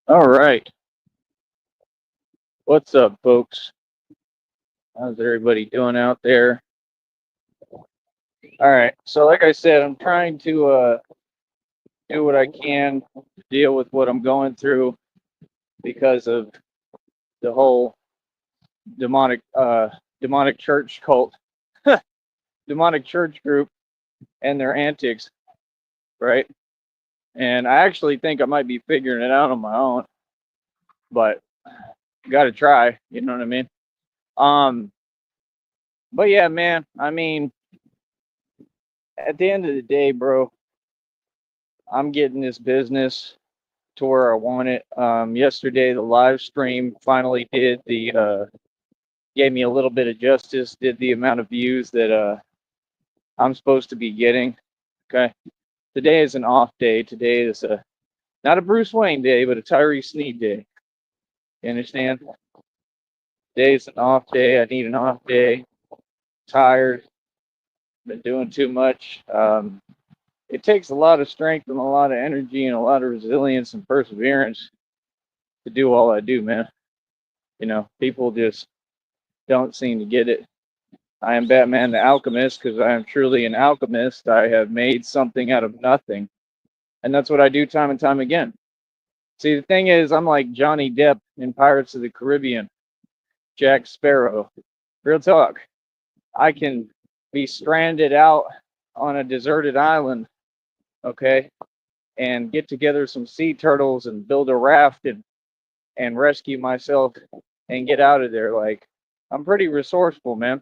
All right. What's up, folks? How's everybody doing out there? All right. So, like I said, I'm trying to do what I can to deal with what I'm going through because of the whole demonic demonic church cult, demonic church group and their antics, right? And I actually think I might be figuring it out on my own, but got to try, you know what I mean? Um but yeah, man, I mean, at the end of the day, bro, I'm getting this business to where I want it. Yesterday, the live stream finally did the gave me a little bit of justice. Did the amount of views that I'm supposed to be getting. Okay, today is an off day. Today is a not a Bruce Wayne day, but a Tyree Sneed day. You understand? Today's an off day. I need an off day. Tired. Been doing too much. It takes a lot of strength and a lot of energy and a lot of resilience and perseverance to do all I do, man. You know, people just don't seem to get it. I am Batman the Alchemist because I am truly an alchemist. I have made something out of nothing. And that's what I do time and time again. See, the thing is, I'm like Johnny Depp in Pirates of the Caribbean, Jack Sparrow. Real talk. I can be stranded out on a deserted island, okay, and get together some sea turtles and build a raft and rescue myself and get out of there. Like, I'm pretty resourceful, man.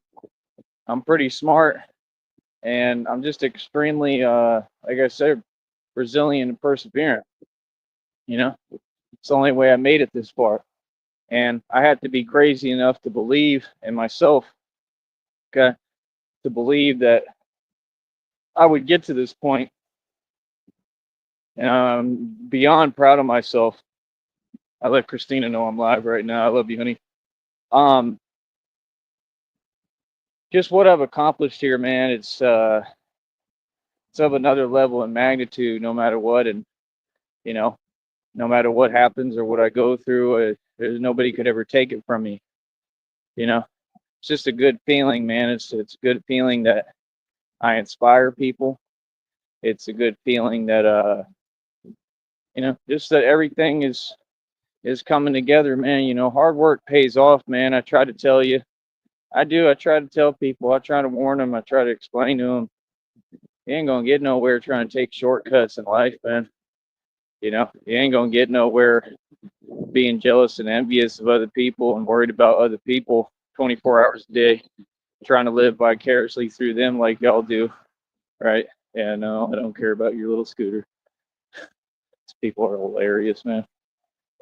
I'm pretty smart, and I'm just extremely, like I said, resilient and perseverant. You know, it's the only way I made it this far, and I had to be crazy enough to believe in myself, okay, to believe that I would get to this point, and I'm beyond proud of myself. I let Christina know I'm live right now. I love you, honey. Um, just what I've accomplished here, man. It's of another level and magnitude, no matter what, and you know, no matter what happens or what I go through, there's nobody could ever take it from me. You know, it's just a good feeling, man. It's a good feeling that I inspire people. It's a good feeling that just that everything is coming together, man. You know, hard work pays off, man. I try to tell you, I do. I try to tell people. I try to warn them. I try to explain to them. You ain't gonna get nowhere trying to take shortcuts in life, man. You know, you ain't gonna get nowhere being jealous and envious of other people and worried about other people 24 hours a day, trying to live vicariously through them like y'all do, right? Yeah, no, I don't care about your little scooter. These people are hilarious, man.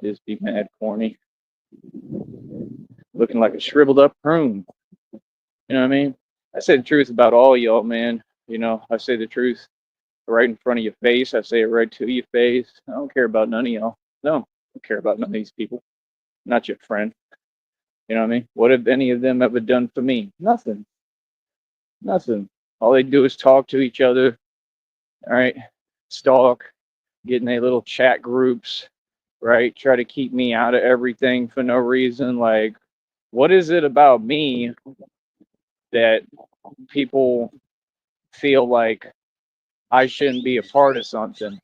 Just be mad corny, looking like a shriveled up prune. You know what I mean? I say the truth about all y'all, man. You know, I say the truth right in front of your face. I say it right to your face. I don't care about none of y'all. No, I don't care about none of these people. Not your friend. You know what I mean? What have any of them ever done for me? Nothing. Nothing. All they do is talk to each other, all right? Stalk, get in their little chat groups, right? Try to keep me out of everything for no reason. Like, what is it about me that people feel like I shouldn't be a part of something?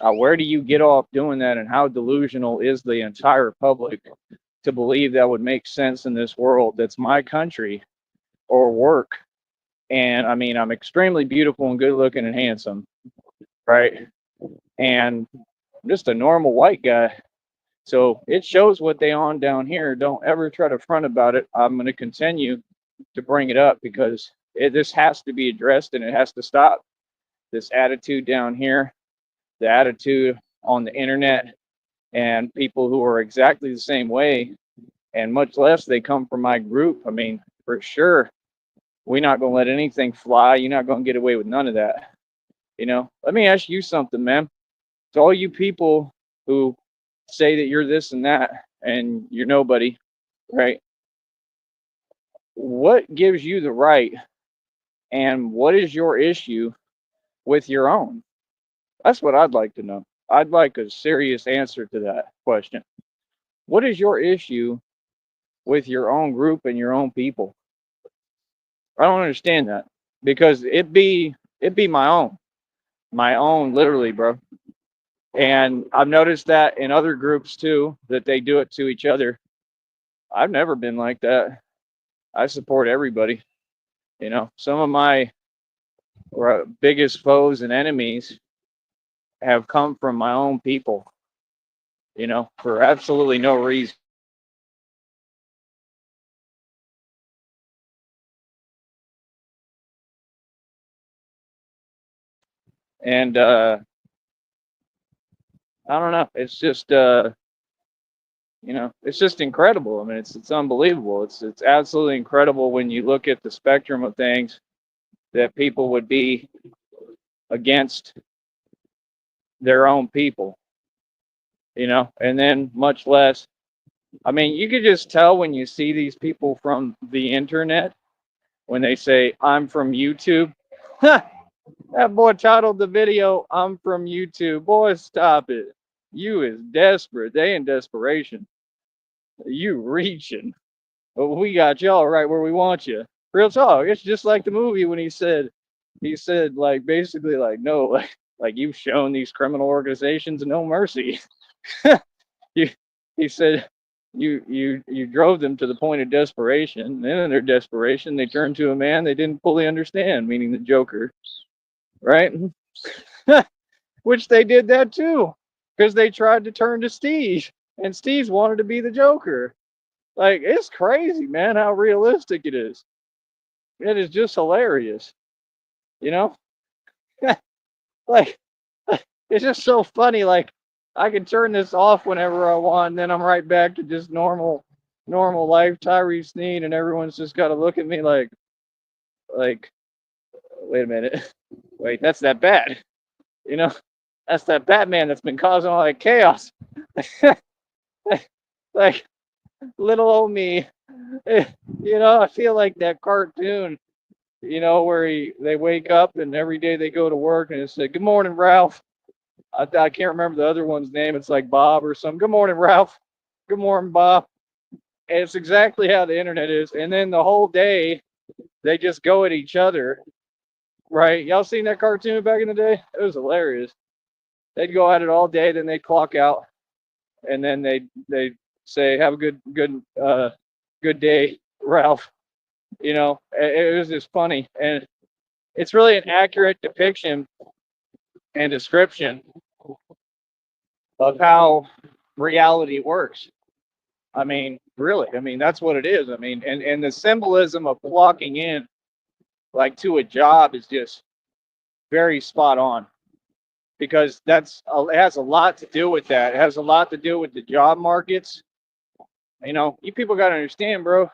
Where do you get off doing that, and how delusional is the entire public to believe that would make sense in this world that's my country or work? And I mean, I'm extremely beautiful and good looking and handsome, right? And I'm just a normal white guy. So it shows what they on down here. Don't ever try to front about it. I'm going to continue to bring it up because this has to be addressed and it has to stop. This attitude down here, the attitude on the internet, and people who are exactly the same way, and much less they come from my group. I mean, for sure, we're not going to let anything fly. You're not going to get away with none of that. You know, let me ask you something, man. To all you people who say that you're this and that and you're nobody, right? What gives you the right and what is your issue with your own? That's what I'd like to know. I'd like a serious answer to that question. What is your issue with your own group and your own people? I don't understand that because it be my own literally, bro. And I've noticed that in other groups too that they do it to each other. I've never been like that. I support everybody. Some of my biggest foes and enemies have come from my own people. For absolutely no reason. And I don't know. It's just incredible. I mean, it's unbelievable. It's absolutely incredible when you look at the spectrum of things that people would be against their own people, and then much less. I mean, you could just tell when you see these people from the internet when they say, I'm from YouTube. That boy titled the video, I'm from YouTube. Boy, stop it. You is desperate. They in desperation. You reaching. But we got y'all right where we want you. Real talk. It's just like the movie when he said like basically like no, like you've shown these criminal organizations no mercy. you, he said you drove them to the point of desperation. And then in their desperation, they turned to a man they didn't fully understand, meaning the Joker, right? Which they did that too, because they tried to turn to Steve, and Steve wanted to be the Joker. Like, it's crazy, man, how realistic it is. It is just hilarious, you know? Like, it's just so funny. Like, I can turn this off whenever I want, and then I'm right back to just normal life, Tyree Sneed, and everyone's just got to look at me like, wait a minute. Wait, that's that bad. You know, that's that Batman that's been causing all that chaos. Like, little old me. I feel like that cartoon, where they wake up and every day they go to work and it's like, good morning, Ralph. I can't remember the other one's name. It's like Bob or something. Good morning, Ralph. Good morning, Bob. And it's exactly how the internet is. And then the whole day they just go at each other, right? Y'all seen that cartoon back in the day? It was hilarious. They'd go at it all day, then they'd clock out, and then they say, "Have a good day, Ralph." It was just funny, and it's really an accurate depiction and description of how reality works. I mean, really, I mean that's what it is. I mean, and the symbolism of clocking in like to a job is just very spot on because it has a lot to do with that. It has a lot to do with the job markets. You people got to understand, bro.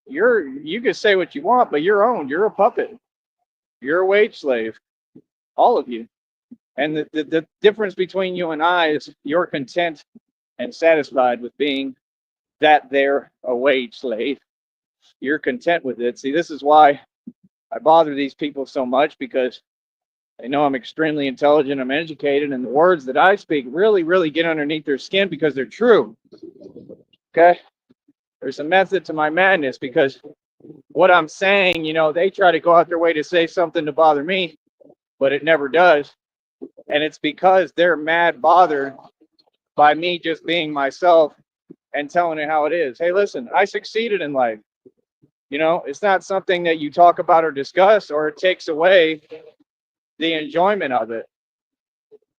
You can say what you want, but you're owned. You're a puppet. You're a wage slave. All of you. And the difference between you and I is you're content and satisfied with being that they're a wage slave. You're content with it. See, this is why I bother these people so much because they know I'm extremely intelligent, I'm educated, and the words that I speak really, really get underneath their skin because they're true. Okay? There's a method to my madness because what I'm saying, they try to go out their way to say something to bother me, but it never does. And it's because they're mad bothered by me just being myself and telling it how it is. Hey, listen, I succeeded in life. It's not something that you talk about or discuss, or it takes away the enjoyment of it.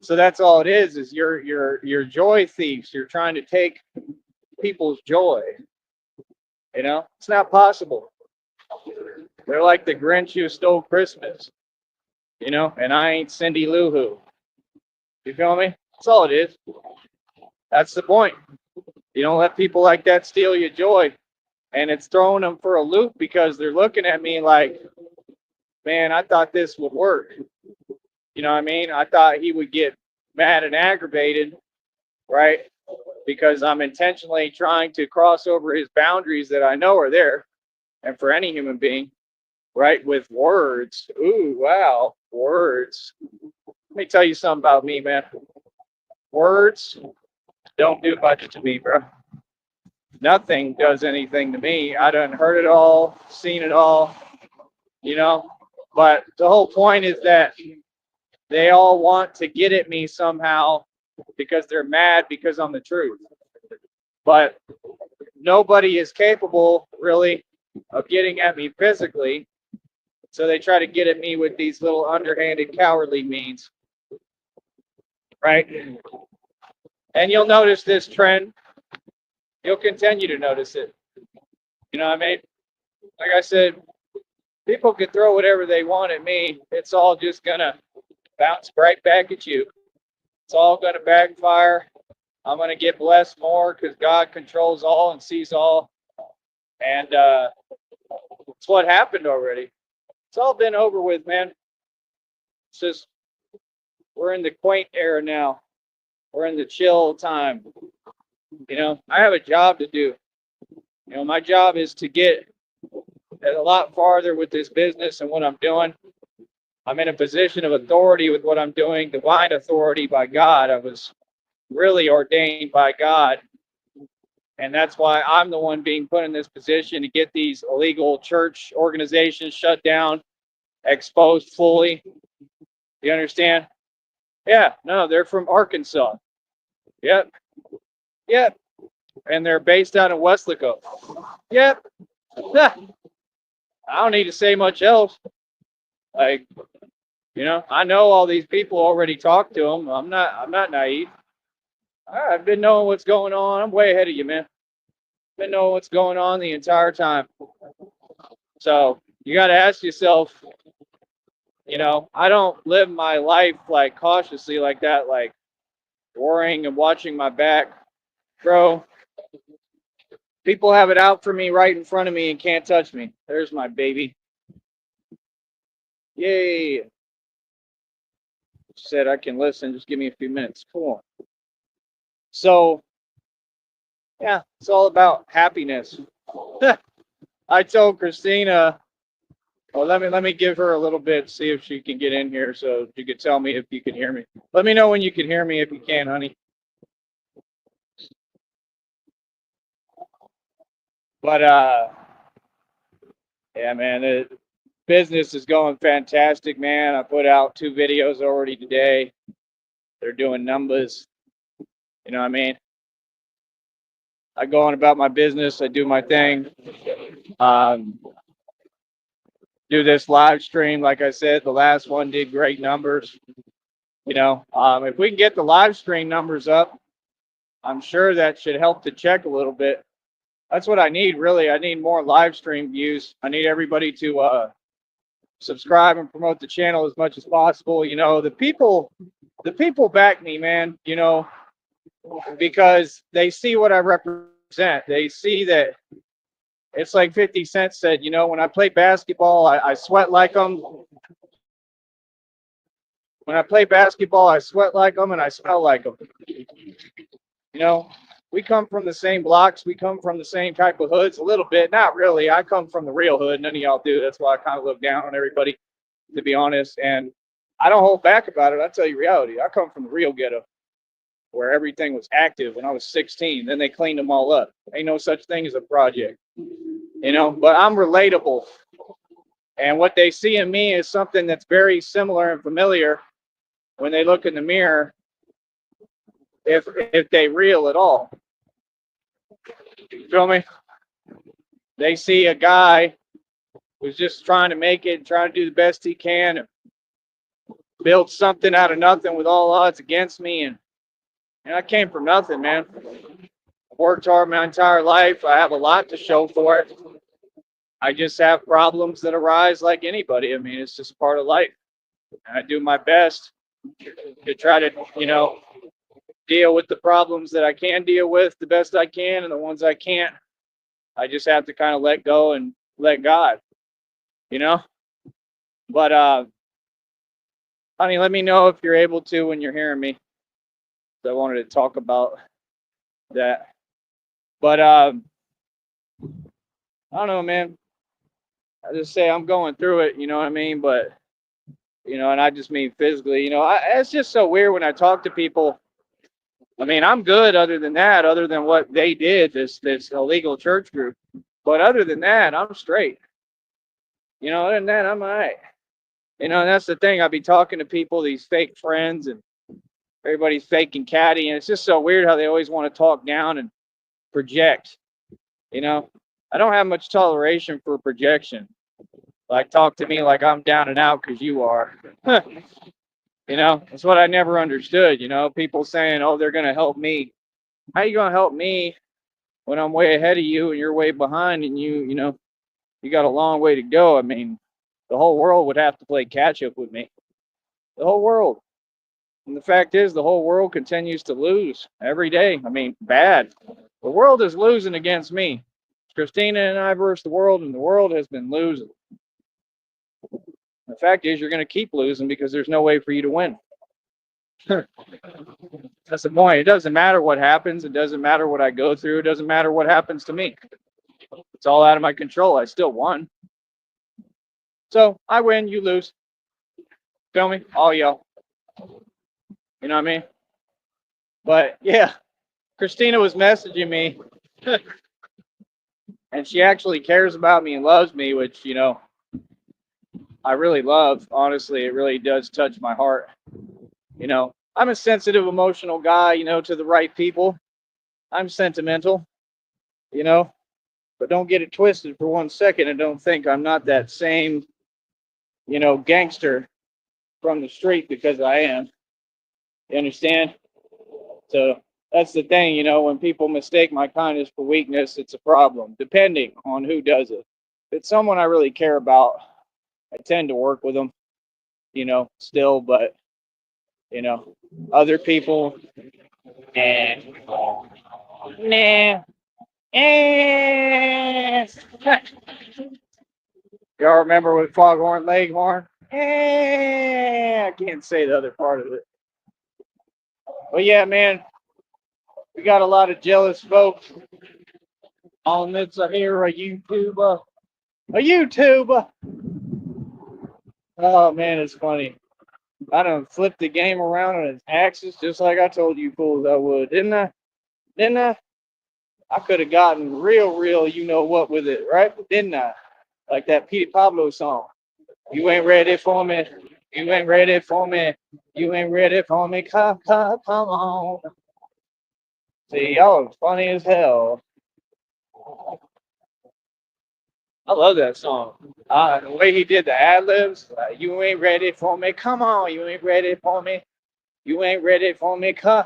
So that's all it is you're joy thieves. You're trying to take people's joy. It's not possible. They're like the Grinch who stole Christmas. And I ain't Cindy Lou Who. You feel me? That's all it is. That's the point. You don't let people like that steal your joy. And it's throwing them for a loop because they're looking at me like, man, I thought this would work. You know what I mean? I thought he would get mad and aggravated, right? Because I'm intentionally trying to cross over his boundaries that I know are there. And for any human being, right? With words. Ooh, wow. Words. Let me tell you something about me, man. Words don't do much to me, bro. Nothing does anything to me. I done heard it all, seen it all, you know. But the whole point is that they all want to get at me somehow because they're mad because I'm the truth. But nobody is capable, really, of getting at me physically. So they try to get at me with these little underhanded, cowardly means, right? And you'll notice this trend. You'll continue to notice it. You know what I mean? Like I said, people can throw whatever they want at me. It's all just going to bounce right back at you. It's all going to backfire. I'm going to get blessed more because God controls all and sees all. And it's what happened already. It's all been over with, man. It's just, we're in the quaint era now. We're in the chill time. You know, I have a job to do. You know, my job is to get a lot farther with this business and what I'm doing. I'm in a position of authority with what I'm doing, divine authority by God. I was really ordained by God. And that's why I'm the one being put in this position to get these illegal church organizations shut down, exposed fully. You understand? Yeah, no, they're from Arkansas. Yep, yep. And they're based out in Weslaco. Yep. I don't need to say much else. Like, you know, I know all these people already talked to them. I'm not naive. I've been knowing what's going on. I'm way ahead of you, man. Been knowing what's going on the entire time. So you got to ask yourself, you know, I don't live my life like cautiously like that, like worrying and watching my back. Bro, people have it out for me right in front of me and can't touch me. There's my baby. Yay. She said I can listen. Just give me a few minutes. Cool. So, yeah, it's all about happiness. I told Christina, well, let me give her a little bit, see if she can get in here so you could tell me if you can hear me. Let me know when you can hear me if you can, honey. But yeah, man, business is going fantastic, man. I put out 2 videos already today. They're doing numbers. You know what I mean? I go on about my business. I do my thing. Um, do this live stream. Like I said, the last one did great numbers. You know, if we can get the live stream numbers up, I'm sure that should help the check a little bit. That's what I need, really. I need more live stream views. I need everybody to subscribe and promote the channel as much as possible. You know, the people back me, man. You know, because they see what I represent. They see that it's like 50 Cent said. You know, when I play basketball, I sweat like them. When I play basketball, I sweat like them and I smell like them. You know, we come from the same blocks. We come from the same type of hoods a little bit. Not really. I come from the real hood. None of y'all do. That's why I kind of look down on everybody, to be honest. And I don't hold back about it. I tell you reality. I come from the real ghetto where everything was active when I was 16. Then they cleaned them all up. Ain't no such thing as a project, you know, but I'm relatable. And what they see in me is something that's very similar and familiar when they look in the mirror, if they real at all. You feel me? They see a guy who's just trying to make it, trying to do the best he can, build something out of nothing with all odds against me. And I came from nothing, man. I've worked hard my entire life. I have a lot to show for it. I just have problems that arise like anybody. I mean, it's just part of life. And I do my best to try to, you know, deal with the problems that I can deal with the best I can, and the ones I can't, I just have to kind of let go and let God, you know. But honey, let me know if you're able to when you're hearing me. I wanted to talk about that. But I don't know, man. I just say I'm going through it, you know what I mean? But you know, and I just mean physically, you know, it's just so weird when I talk to people I mean, I'm good other than that, other than what they did, this illegal church group. But other than that, I'm straight. Other than that, I'm all right. And that's the thing. I'll be talking to people, these fake friends, and everybody's fake and catty. And it's just so weird how they always want to talk down and project. I don't have much toleration for projection. Like, talk to me like I'm down and out because you are. That's what I never understood. People saying, oh, they're going to help me. How you going to help me when I'm way ahead of you and you're way behind and you got a long way to go? I mean, the whole world would have to play catch up with me. The whole world. And the fact is, the whole world continues to lose every day. I mean, bad. The world is losing against me. Christina and I versus the world, and the world has been losing. The fact is, you're going to keep losing because there's no way for you to win. That's the point. It doesn't matter what happens. It doesn't matter what I go through. It doesn't matter what happens to me. It's all out of my control. I still won. So I win, you lose. Feel me? All y'all. You know what I mean? But yeah, Christina was messaging me. And she actually cares about me and loves me, which, I really love. Honestly, it really does touch my heart. I'm a sensitive, emotional guy, to the right people. I'm sentimental, but don't get it twisted for 1 second and don't think I'm not that same, gangster from the street, because I am. You understand? So that's the thing, when people mistake my kindness for weakness, it's a problem, depending on who does it. If it's someone I really care about, I tend to work with them, still, but, other people, and nah. Y'all remember with Foghorn Leghorn? I can't say the other part of it. But yeah, man, we got a lot of jealous folks on this here, a YouTuber. A YouTuber. Oh man, it's funny. I done flipped the game around on its axis just like I told you fools I would, didn't I? Didn't I? I could have gotten real, you know what with it, right? Didn't I? Like that Peter Pablo song. You ain't ready for me. You ain't ready for me. You ain't ready for me. Come on. See, y'all are funny as hell. I love that song. The way he did the ad libs, you ain't ready for me. Come on, you ain't ready for me. You ain't ready for me. Come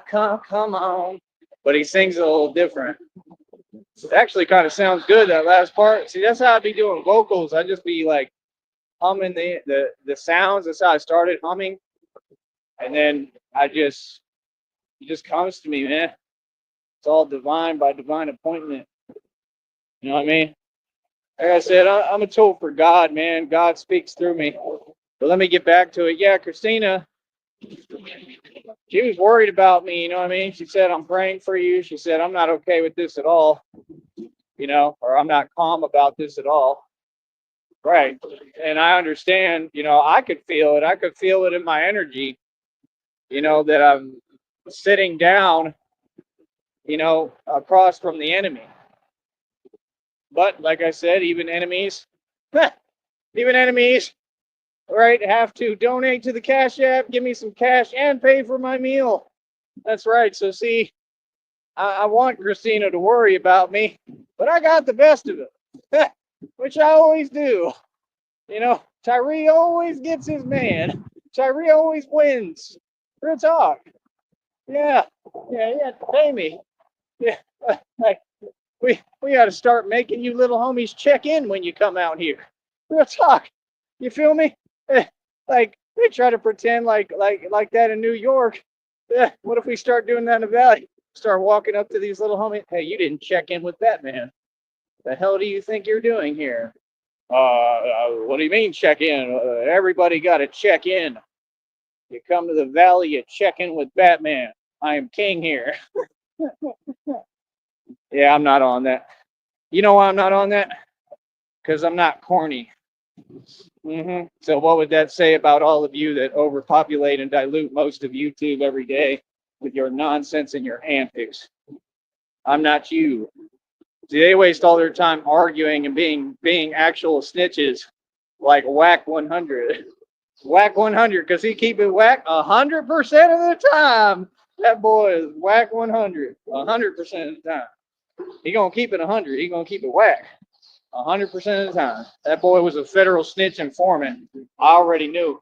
on. But he sings it a little different. It actually kind of sounds good, that last part. See, that's how I'd be doing vocals. I'd just be like humming the sounds. That's how I started humming. And then it just comes to me, man. It's all divine by divine appointment. You know what I mean? Like I said, I'm a tool for God, man. God speaks through me. But let me get back to it. Yeah, Christina, she was worried about me. You know what I mean? She said, I'm praying for you. She said, I'm not okay with this at all, or I'm not calm about this at all. Right. And I understand, I could feel it. I could feel it in my energy, that I'm sitting down, across from the enemy. But like I said, even enemies, right, have to donate to the Cash App, give me some cash, and pay for my meal. That's right. So see, I want Christina to worry about me, but I got the best of it, which I always do. Tyree always gets his man. Tyree always wins. Real talk. Yeah, you have to pay me. Yeah, like we got to start making you little homies check in when you come out here. Real talk. You feel me? Like they try to pretend like that in New York. What if we start doing that in the Valley? Start walking up to these little homies. Hey, you didn't check in with that man. The hell do you think you're doing here? What do you mean check in? Everybody got to check in. You come to the Valley, you check in with Batman. I am king here. Yeah, I'm not on that. You know why I'm not on that? Because I'm not corny. So what would that say about all of you that overpopulate and dilute most of YouTube every day? with your nonsense and your antics. I'm not you. See, they waste all their time arguing and being actual snitches like Whack 100. Whack 100, because he keep it whack 100% of the time. That boy is Whack 100, 100% of the time. He gonna keep it 100. He gonna keep it whack 100% of the time. That boy was a federal snitch informant. I already knew.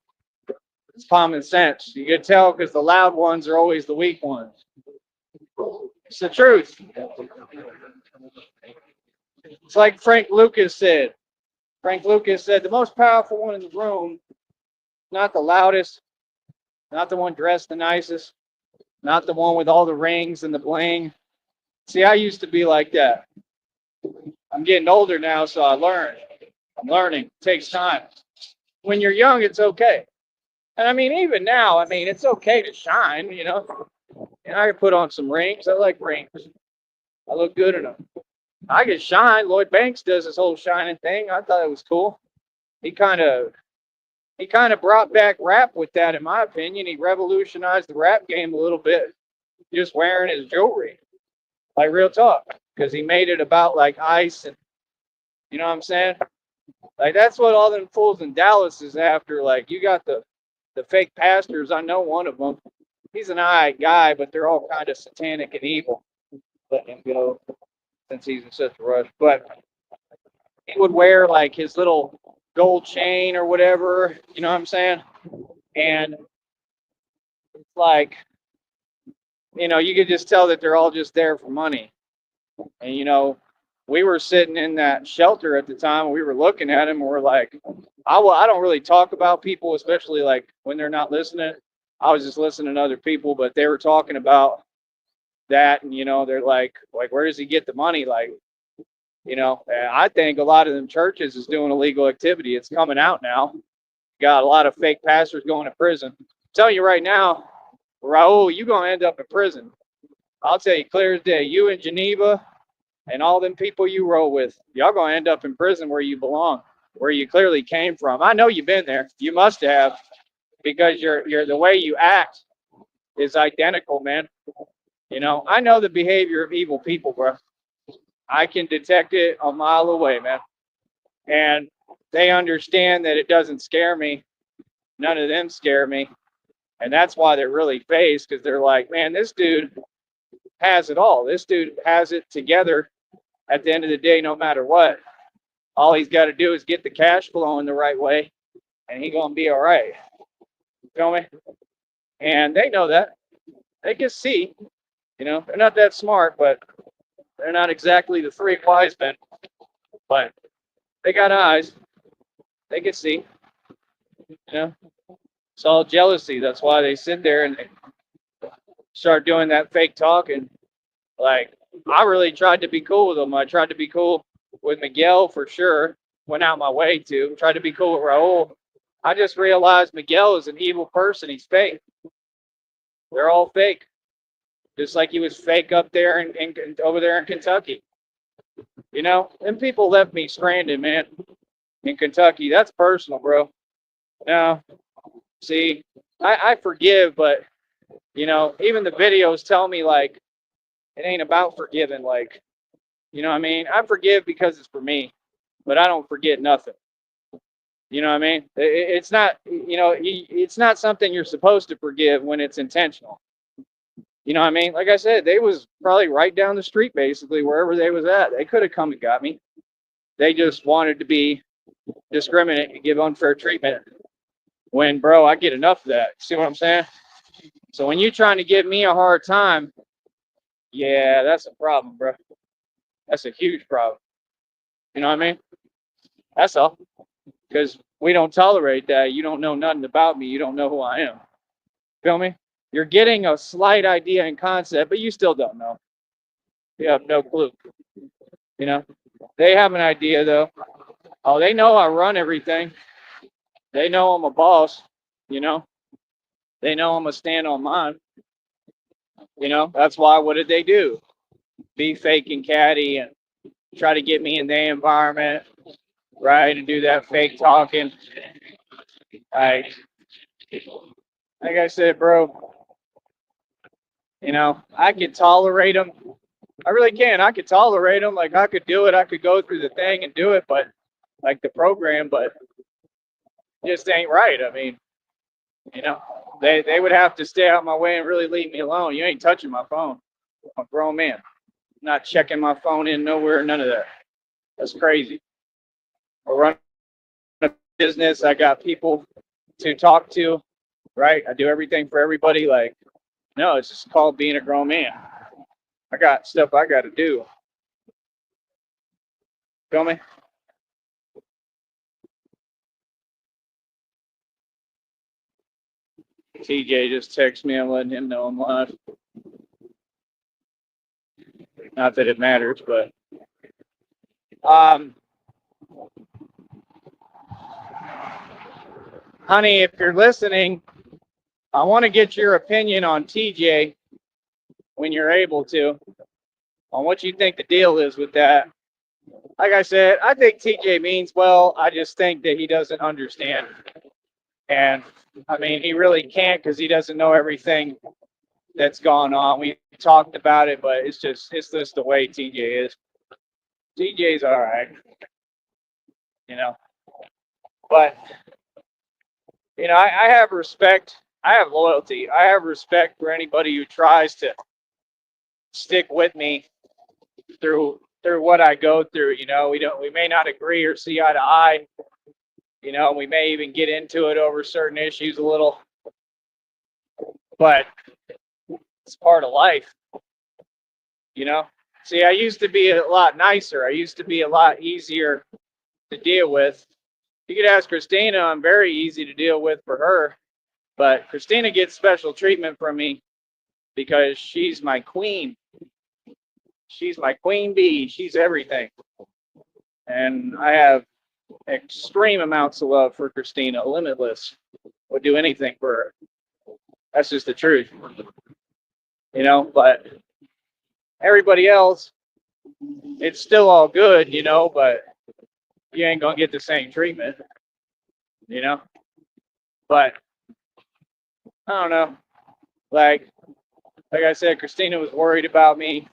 It's common sense. You can tell because the loud ones are always the weak ones. It's the truth. It's like Frank Lucas said. Frank Lucas said the most powerful one in the room, not the loudest, not the one dressed the nicest, not the one with all the rings and the bling. See, I used to be like that. I'm getting older now, so I learn. I'm learning. It takes time. When you're young, it's okay. And I mean, even now, I mean, it's okay to shine, you know. And I can put on some rings. I like rings. I look good in them. I can shine. Lloyd Banks does this whole shining thing. I thought it was cool. He kind of brought back rap with that, in my opinion. He revolutionized the rap game a little bit, just wearing his jewelry, like real talk, because he made it about like ice and you know what I'm saying? Like that's what all them fools in Dallas is after. Like you got the fake pastors. I know one of them. He's an alright guy, but they're all kind of satanic and evil. Let him go since he's in such a rush. But he would wear like his little gold chain or whatever, you know what I'm saying? And it's like, you know, you could just tell that they're all just there for money. And, you know, we were sitting in that shelter at the time. And we were looking at him and we're like, I don't really talk about people, especially like when they're not listening. I was just listening to other people, but they were talking about that. And, you know, they're like, where does he get the money? Like, you know, I think a lot of them churches is doing illegal activity. It's coming out now. Got a lot of fake pastors going to prison. I'm telling you right now, Raul, you're going to end up in prison. I'll tell you clear as day. You in Geneva and all them people you roll with, y'all going to end up in prison where you belong, where you clearly came from. I know you've been there. You must have, because you're the way you act is identical, man. You know, I know the behavior of evil people, bro. I can detect it a mile away, man. And they understand that it doesn't scare me. None of them scare me. And that's why they're really phased, because they're like, man, this dude has it all. This dude has it together at the end of the day, no matter what. All he's got to do is get the cash flowing the right way, and he's going to be all right. You feel me? And they know that. They can see. You know, they're not that smart, but they're not exactly the three wise men. But they got eyes. They can see. You know, it's all jealousy. That's why they sit there and they start doing that fake talking. Like, I really tried to be cool with them. I tried to be cool with Miguel for sure. Went out my way to. Tried to be cool with Raul. I just realized Miguel is an evil person. He's fake. They're all fake. Just like he was fake up there and over there in Kentucky. You know, and people left me stranded, man, in Kentucky. That's personal, bro. Now, see, I forgive, but, you know, even the videos tell me, like, it ain't about forgiving. Like, you know what I mean? I forgive because it's for me, but I don't forget nothing. You know what I mean? It's not, you know, it's not something you're supposed to forgive when it's intentional. You know what I mean? Like I said, they was probably right down the street, basically, wherever they was at. They could have come and got me. They just wanted to be discriminate and give unfair treatment. When, bro, I get enough of that. See what I'm saying? So when you're trying to give me a hard time, yeah, that's a problem, bro. That's a huge problem. You know what I mean? That's all. Because we don't tolerate that. You don't know nothing about me. You don't know who I am. Feel me? You're getting a slight idea and concept, but you still don't know. You have no clue. You know? They have an idea, though. Oh, they know I run everything. They know I'm a boss. You know? They know I'm a stand on mine. You know? That's why, what did they do? Be fake and catty and try to get me in their environment, right? And do that fake talking. Like I said, bro, You know, I can tolerate them. I really can. I could tolerate them. Like I could do it. I could go through the thing and do it, but like the program, but it just ain't right. I mean, you know, they would have to stay out my way and really leave me alone. You ain't touching my phone. I'm a grown man. I'm not checking my phone in nowhere. None of that. That's crazy. I run a business. I got people to talk to. Right. I do everything for everybody. Like, no, it's just called being a grown man. I got stuff I got to do. Feel me? TJ just texted me. I'm letting him know I'm live. Not that it matters, but honey, if you're listening, I want to get your opinion on TJ when you're able to, on what you think the deal is with that. Like I said, I think TJ means well. I just think that he doesn't understand. And I mean, he really can't because he doesn't know everything that's gone on. We talked about it, but it's just the way TJ is. TJ's all right, you know. But you know, I have respect. I have loyalty. I have respect for anybody who tries to stick with me through what I go through. You know, we may not agree or see eye to eye. You know, we may even get into it over certain issues a little, but it's part of life. You know, see, I used to be a lot nicer. I used to be a lot easier to deal with. You could ask Christina. I'm very easy to deal with for her, but Christina gets special treatment from me because she's my queen. She's my queen bee. She's everything. And I have extreme amounts of love for Christina, limitless. Would do anything for her. That's just the truth. You know, but everybody else, it's still all good, you know, but you ain't gonna get the same treatment, you know. But I don't know. Like I said, Christina was worried about me.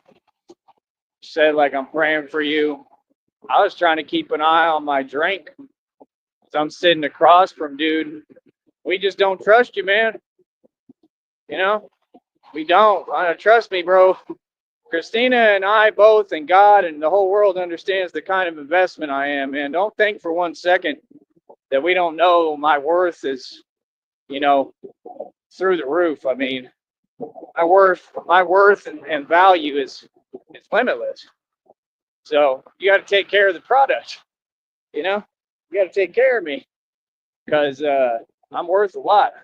She said, like, I'm praying for you. I was trying to keep an eye on my drink. So I'm sitting across from dude. We just don't trust you, man. You know, we don't. Trust me, bro. Christina and I both, and God and the whole world understands the kind of investment I am, man. Don't think for 1 second that we don't know my worth is, you know, through the roof. I mean, my worth and value is limitless. So you got to take care of the product. You know, you got to take care of me because I'm worth a lot.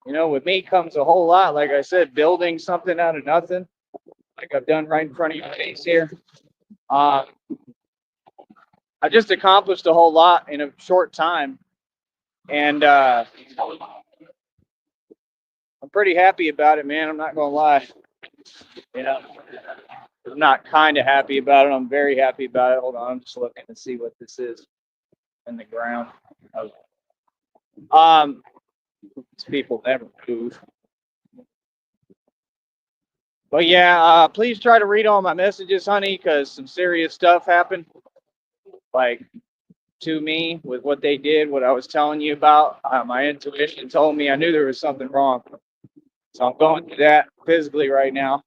You know, with me comes a whole lot. Like I said, building something out of nothing, like I've done right in front of your face here. I just accomplished a whole lot in a short time, and I'm pretty happy about it, man. I'm not gonna lie. You know, I'm not kind of happy about it. I'm very happy about it. Hold on, I'm just looking to see what this is in the ground. These people never move. But yeah, please try to read all my messages, honey, because some serious stuff happened. Like to me with what they did, what I was telling you about. My intuition told me I knew there was something wrong. So I'm going through that physically right now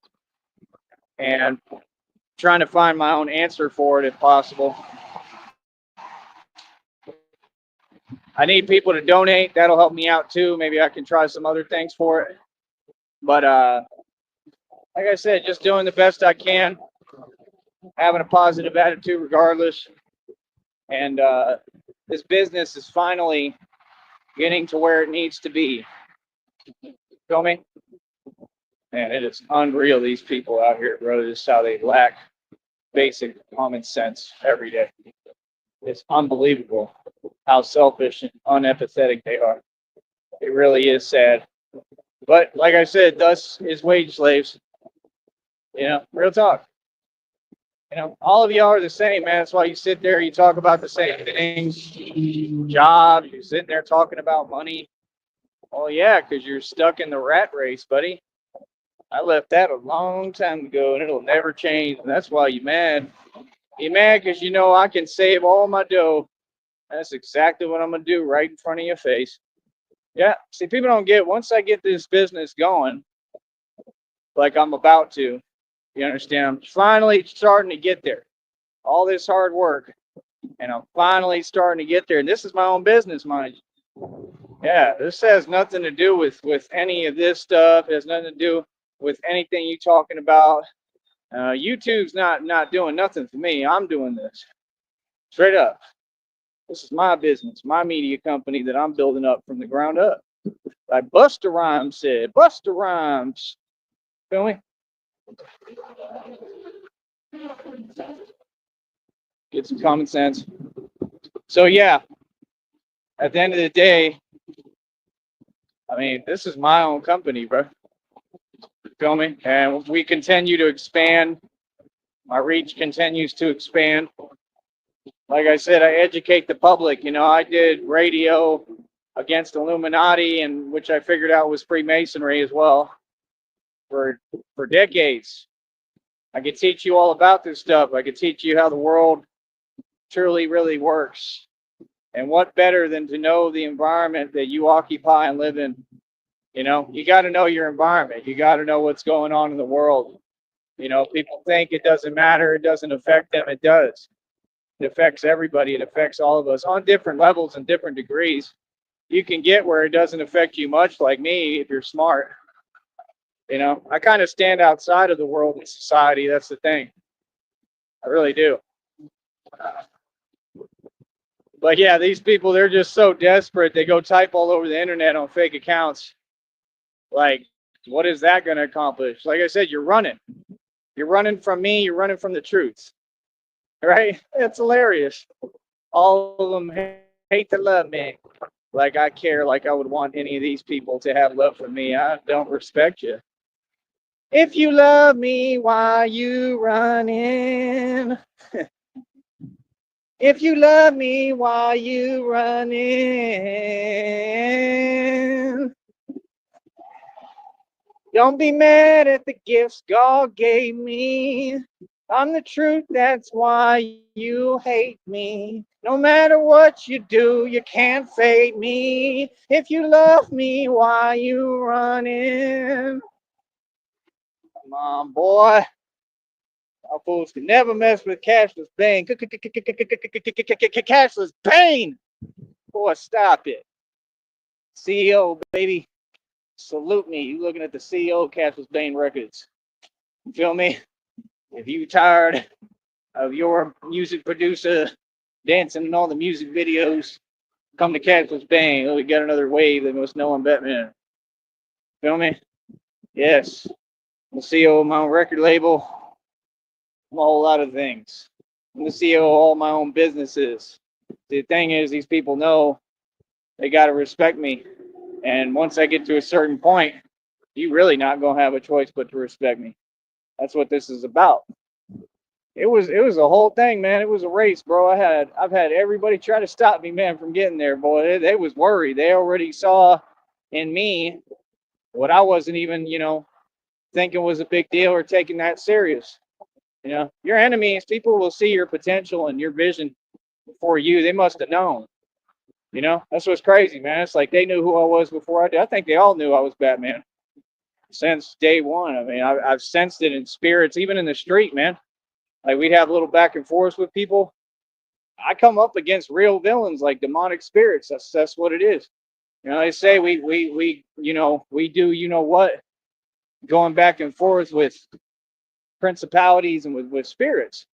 and trying to find my own answer for it if possible. I need people to donate. That'll help me out too. Maybe I can try some other things for it. But like I said, just doing the best I can, having a positive attitude regardless. And this business is finally getting to where it needs to be. Feel me? Man, it is unreal, these people out here, bro. This is how they lack basic common sense every day. It's unbelievable how selfish and unempathetic they are. It really is sad. But like I said, thus is wage slaves. You know, real talk. You know, all of y'all are the same, man. That's why you sit there, you talk about the same things. Jobs, you're sitting there talking about money. Oh yeah, because you're stuck in the rat race, buddy. I left that a long time ago, and it'll never change. And that's why you're mad. You're mad because you know I can save all my dough. That's exactly what I'm gonna do right in front of your face. Yeah. See, people don't get once I get this business going, like I'm about to. You understand? I'm finally starting to get there. All this hard work, and I'm finally starting to get there. And this is my own business, mind you. Yeah, this has nothing to do with any of this stuff. It has nothing to do with anything you talking about. YouTube's not doing nothing for me. I'm doing this straight up. This is my business, my media company that I'm building up from the ground up. Like Busta Rhymes said, Busta Rhymes. Feel me? Get some common sense. So yeah, at the end of the day, I mean, this is my own company, bro. Feel me? And we continue to expand. My reach continues to expand. Like I said, I educate the public. You know, I did radio against Illuminati, and which I figured out was Freemasonry as well for decades. I could teach you all about this stuff. I could teach you how the world truly, really works. And what better than to know the environment that you occupy and live in? You know, you got to know your environment. You got to know what's going on in the world. You know, people think it doesn't matter, it doesn't affect them. It does. It affects everybody. It affects all of us on different levels and different degrees. You can get where it doesn't affect you much, like me, if you're smart. You know, I kind of stand outside of the world and society. That's the thing. I really do. But yeah, these people, they're just so desperate. They go type all over the internet on fake accounts. Like, what is that going to accomplish? Like I said, you're running. You're running from me. You're running from the truth. Right? It's hilarious. All of them hate to love me. Like I care, like I would want any of these people to have love for me. I don't respect you. If you love me, why you running? If you love me, why you running? Don't be mad at the gifts God gave me. I'm the truth, that's why you hate me. No matter what you do, you can't fade me. If you love me, why you running? Come on, boy. Our fools can never mess with cashless pain. Cashless pain. Boy, stop it. CEO, baby. Salute me. You looking at the CEO of Cashless Bane Records. You feel me? If you tired of your music producer dancing in all the music videos, come to Cashless Bane. Oh, we got another wave. They must know I'm Batman. Feel me? Yes. I'm the CEO of my own record label. I'm a whole lot of things. I'm the CEO of all my own businesses. The thing is, these people know they got to respect me. And once I get to a certain point, you really not going to have a choice but to respect me. That's what this is about. It was a whole thing, man. It was a race, bro. I've had everybody try to stop me, man, from getting there, boy. They was worried. They already saw in me what I wasn't even, thinking was a big deal or taking that serious. You know, your enemies, people will see your potential and your vision before you. They must have known. You know, that's what's crazy, man. It's like they knew who I was before I did. I think they all knew I was Batman since day one. I mean, I've sensed it in spirits, even in the street, man. Like we'd have little back and forths with people. I come up against real villains like demonic spirits. That's what it is. You know, they say we do what going back and forth with principalities and with spirits.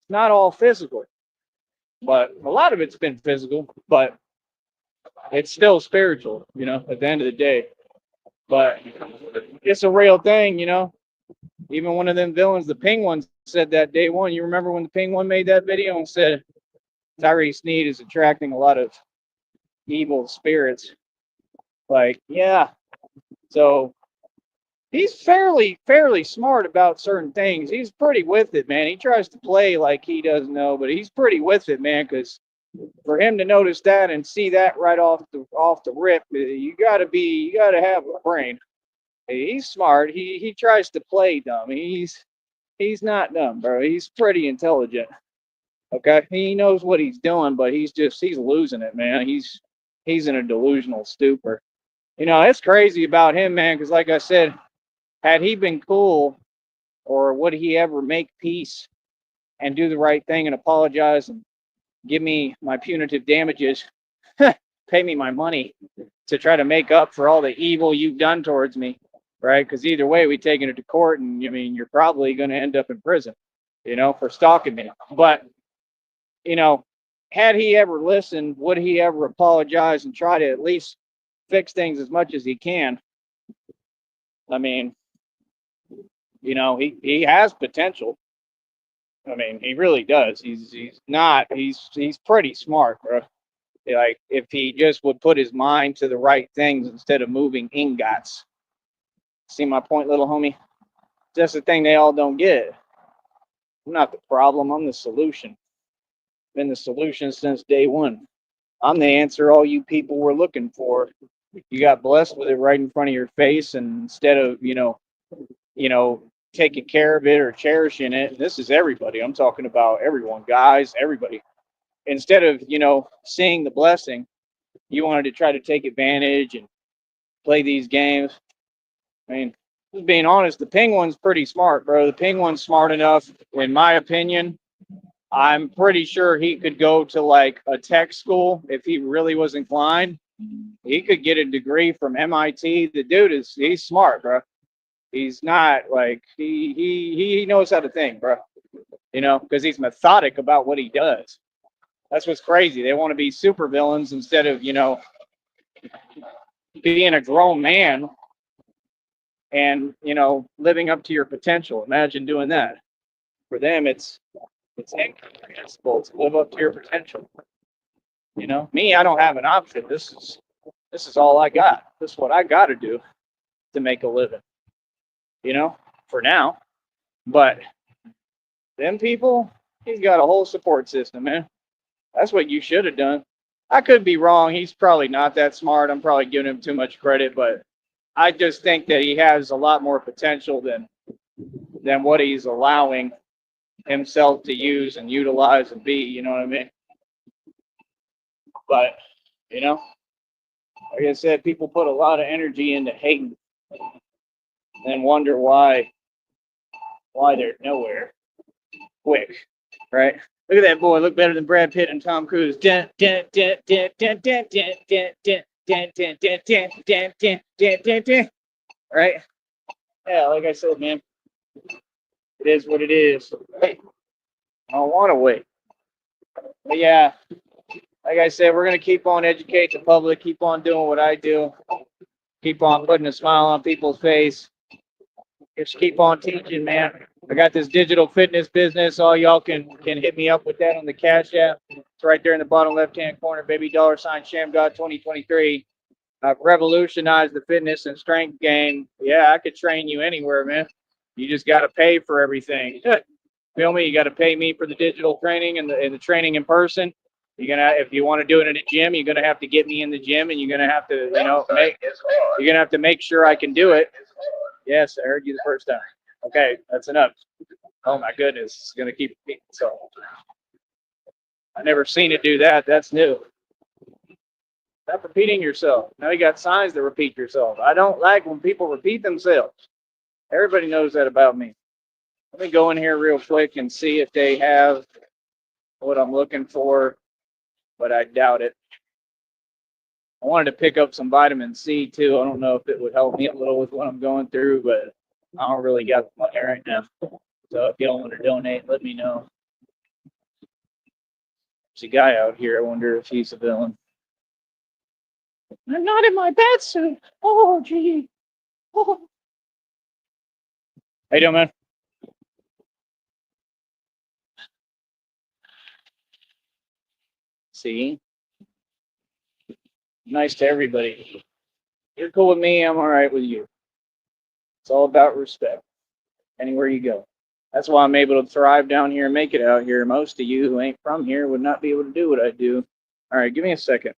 It's not all physical, but a lot of it's been physical, but it's still spiritual, at the end of the day. But it's a real thing, Even one of them villains, the Penguin, said that day one. You remember when the Penguin made that video and said Tyree Sneed is attracting a lot of evil spirits? Like, yeah. So he's fairly smart about certain things. He's pretty with it, man. He tries to play like he doesn't know, but he's pretty with it, man, because for him to notice that and see that right off the rip, you gotta have a brain. He's smart. He tries to play dumb. He's not dumb, bro. He's pretty intelligent. Okay, he knows what he's doing, but he's losing it, man. He's in a delusional stupor. You know, it's crazy about him, man. Because like I said, had he been cool, or would he ever make peace and do the right thing and apologize and give me my punitive damages, pay me my money to try to make up for all the evil you've done towards me, right? Because either way, we taking it to court, and I mean, you're probably going to end up in prison, you know, for stalking me. But you know, had he ever listened, would he ever apologize and try to at least fix things as much as he can? I mean, you know, he has potential. I mean, he really does. He's pretty smart, bro. Like if he just would put his mind to the right things instead of moving ingots. See my point, little homie? That's the thing they all don't get. I'm not the problem. I'm the solution. Been the solution since day one. I'm the answer all you people were looking for. You got blessed with it right in front of your face, and instead of taking care of it or cherishing it, and this is everybody. I'm talking about everyone, guys, everybody. Instead of seeing the blessing, you wanted to try to take advantage and play these games. I mean, just being honest, the penguin's pretty smart, bro. The penguin's smart enough, in my opinion. I'm pretty sure he could go to like a tech school if he really was inclined. He could get a degree from MIT. The dude he's smart, bro. He's not like he knows how to think, bro. You know, because he's methodic about what he does. That's what's crazy. They want to be super villains instead of being a grown man and living up to your potential. Imagine doing that. For them, it's incomprehensible to live up to your potential. Me, I don't have an option. This is all I got. This is what I got to do to make a living. For now. But them people, he's got a whole support system, man. That's what you should have done. I could be wrong. He's probably not that smart. I'm probably giving him too much credit, but I just think that he has a lot more potential than what he's allowing himself to use and utilize and be. You know what I mean? But like I said, people put a lot of energy into hating and wonder why they're nowhere quick, right? Look at that boy. Look better than Brad Pitt and Tom Cruise. Right? Yeah, like I said, man, it is what it is. Hey, I don't want to wait. But yeah, like I said, we're going to keep on educating the public, keep on doing what I do, keep on putting a smile on people's face. Just keep on teaching, man. I got this digital fitness business. All y'all can hit me up with that on the Cash App. It's right there in the bottom left-hand corner, baby $, Sham God 2023. I've revolutionized the fitness and strength game. Yeah, I could train you anywhere, man. You just got to pay for everything. Feel me? You got to pay me for the digital training and the training in person. If you want to do it in a gym, you're gonna have to get me in the gym, and you're gonna have to, make sure I can do it. Yes, I heard you the first time. Okay, that's enough. Oh my goodness, it's gonna keep repeating. So I never seen it do that. That's new. Stop repeating yourself. Now you got signs that repeat yourself. I don't like when people repeat themselves. Everybody knows that about me. Let me go in here real quick and see if they have what I'm looking for, but I doubt it. I wanted to pick up some vitamin C too. I don't know if it would help me a little with what I'm going through, but I don't really got the money right now. So if y'all want to donate, let me know. There's a guy out here. I wonder if he's a villain. I'm not in my bed suit. Oh, gee. Oh. How you doing, man? See? Nice to everybody. You're cool with me. I'm all right with you. It's all about respect. Anywhere you go. That's why I'm able to thrive down here and make it out here. Most of you who ain't from here would not be able to do what I do. All right, give me a second.